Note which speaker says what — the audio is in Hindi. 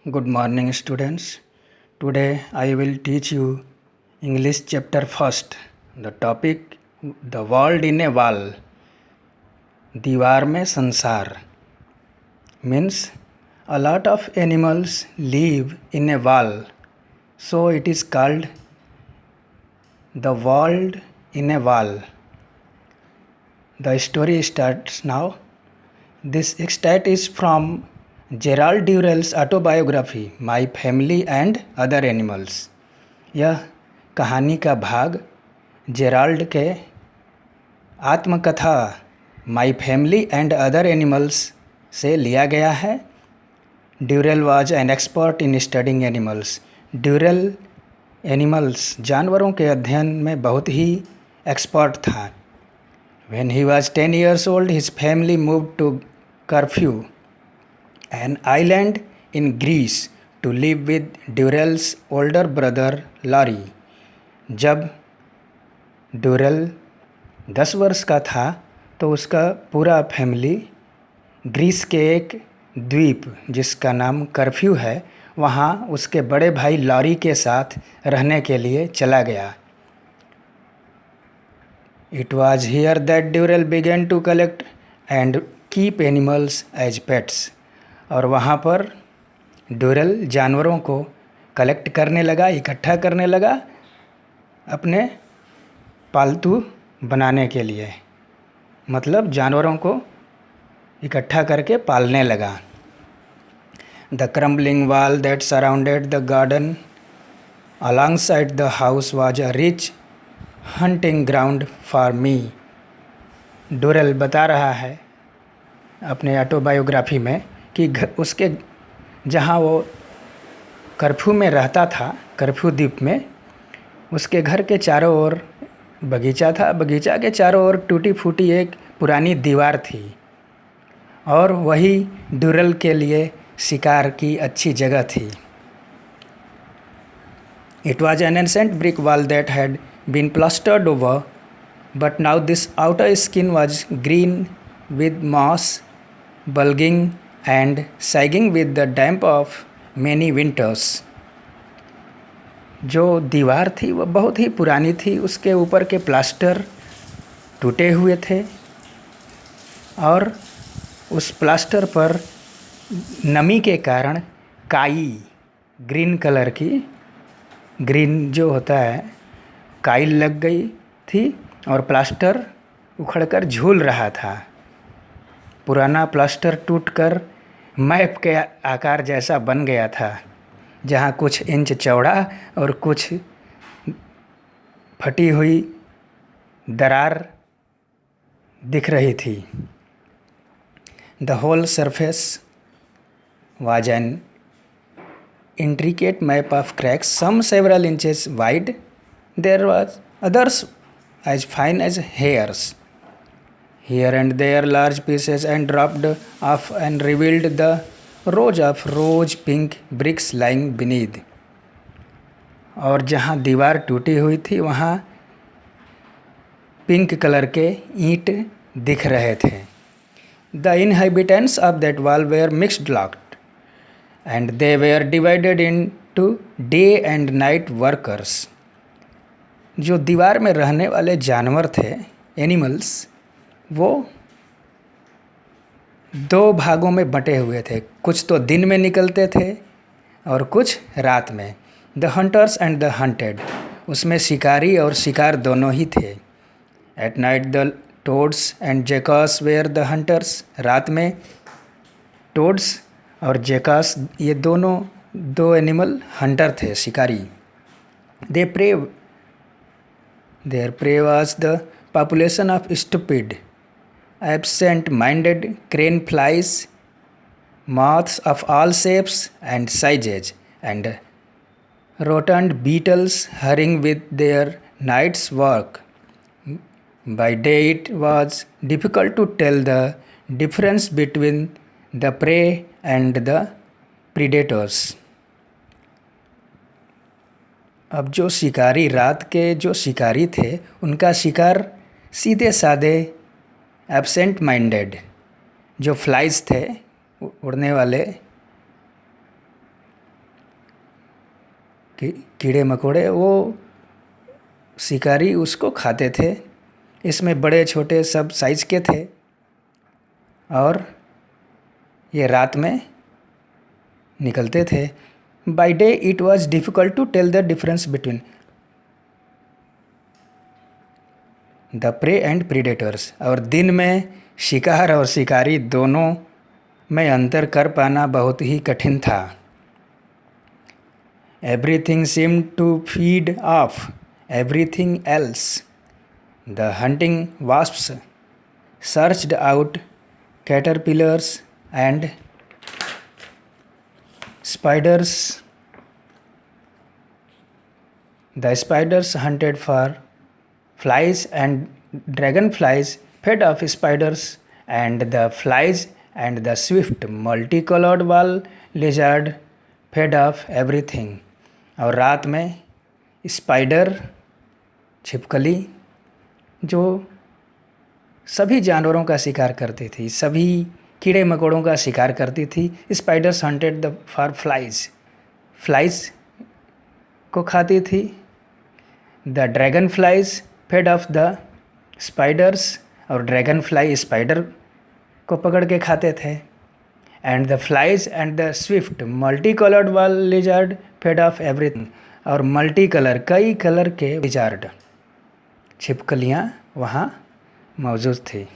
Speaker 1: Good morning, students. Today I will teach you English chapter first. The topic The World in a Wall. दीवार में संसार means a lot of animals live in a wall, so it is called the world in a wall. The story starts now. This extract is from Gerald Durrell's autobiography My Family and Other Animals. यह कहानी का भाग जेराल्ड के आत्मकथा My Family and Other Animals से लिया गया है। Durrell was an expert in studying animals. Durrell animals जानवरों के अध्ययन में बहुत ही एक्सपर्ट था। When he was 10 years old, his family moved to Corfu, an island in Greece, to live with Durrells older brother Larry. जब ड्यूरेल 10 वर्ष का था तो उसका पूरा फैमिली ग्रीस के एक द्वीप जिसका नाम कर्फ्यू है वहाँ उसके बड़े भाई लॉरी के साथ रहने के लिए चला गया। It was here that Durrell began to collect and keep animals as pets. और वहाँ पर ड्यूरेल जानवरों को कलेक्ट करने लगा, इकट्ठा करने लगा अपने पालतू बनाने के लिए, मतलब जानवरों को इकट्ठा करके पालने लगा। The crumbling wall that surrounded the garden alongside the house was a rich hunting ground for me. ड्यूरेल बता रहा है अपने ऑटोबायोग्राफी में कि उसके जहाँ वो कर्फ्यू में रहता था, कर्फ्यू द्वीप में, उसके घर के चारों ओर बगीचा था। बगीचा के चारों ओर टूटी फूटी एक पुरानी दीवार थी और वही ड्यूरेल के लिए शिकार की अच्छी जगह थी। It was an ancient brick wall that had been plastered over, but now this outer skin was green with moss, bulging and sagging with the damp of many winters. जो दीवार थी वह बहुत ही पुरानी थी, उसके ऊपर के प्लास्टर टूटे हुए थे और उस प्लास्टर पर नमी के कारण काई, ग्रीन कलर की, ग्रीन जो होता है, काई लग गई थी और प्लास्टर उखड़कर झूल रहा था। पुराना प्लास्टर टूटकर मैप के आकार जैसा बन गया था, जहाँ कुछ इंच चौड़ा और कुछ फटी हुई दरार दिख रही थी। The whole surface was an intricate map of cracks, some several inches wide. There was others as fine as hairs. Here and there large pieces and dropped off and revealed the rows of rose pink bricks lying beneath. और जहाँ दीवार टूटी हुई थी वहाँ पिंक कलर के ईंट दिख रहे थे। The inhabitants of that wall were mixed locked, and they were divided into day and night workers. जो दीवार में रहने वाले जानवर थे, एनिमल्स, वो दो भागों में बटे हुए थे। कुछ तो दिन में निकलते थे और कुछ रात में। The hunters and the hunted, उसमें शिकारी और शिकार दोनों ही थे। At night the toads and jackals were the hunters, रात में टोड्स और जेकास ये दोनों दो एनिमल हंटर थे, शिकारी। There pray was the population of stupid absent-minded crane flies, moths of all shapes and sizes, and rotund beetles hurrying with their night's work. By day it was difficult to tell the difference between the prey and the predators. अब जो शिकारी, रात के जो शिकारी थे, उनका शिकार सीधे साधे एब्सेंट माइंडेड जो फ्लाइज थे, उड़ने वाले कीड़े मकोड़े, वो शिकारी उसको खाते थे। इसमें बड़े छोटे सब साइज के थे और ये रात में निकलते थे। By day it was difficult to tell the difference between the prey and predators. और दिन में शिकार और शिकारी दोनों में अंतर कर पाना बहुत ही कठिन था। Everything seemed to feed off everything else. The hunting wasps searched out caterpillars and spiders. The spiders hunted for flies and dragonflies fed off spiders, and the flies and the swift multicolored wall lizard fed off everything. और रात में स्पाइडर, छिपकली, जो सभी जानवरों का शिकार करती थी, सभी कीड़े मकोड़ों का शिकार करती थी। Spiders hunted the for flies को खाती थी। The dragonflies fed off the spiders, और ड्रैगन फ्लाई स्पाइडर को पकड़ के खाते थे। And the flies and the swift multi coloured wall lizard fed off everything. और मल्टी कलर, कई कलर के लिजार्ड, छिपकलियाँ वहाँ मौजूद थी।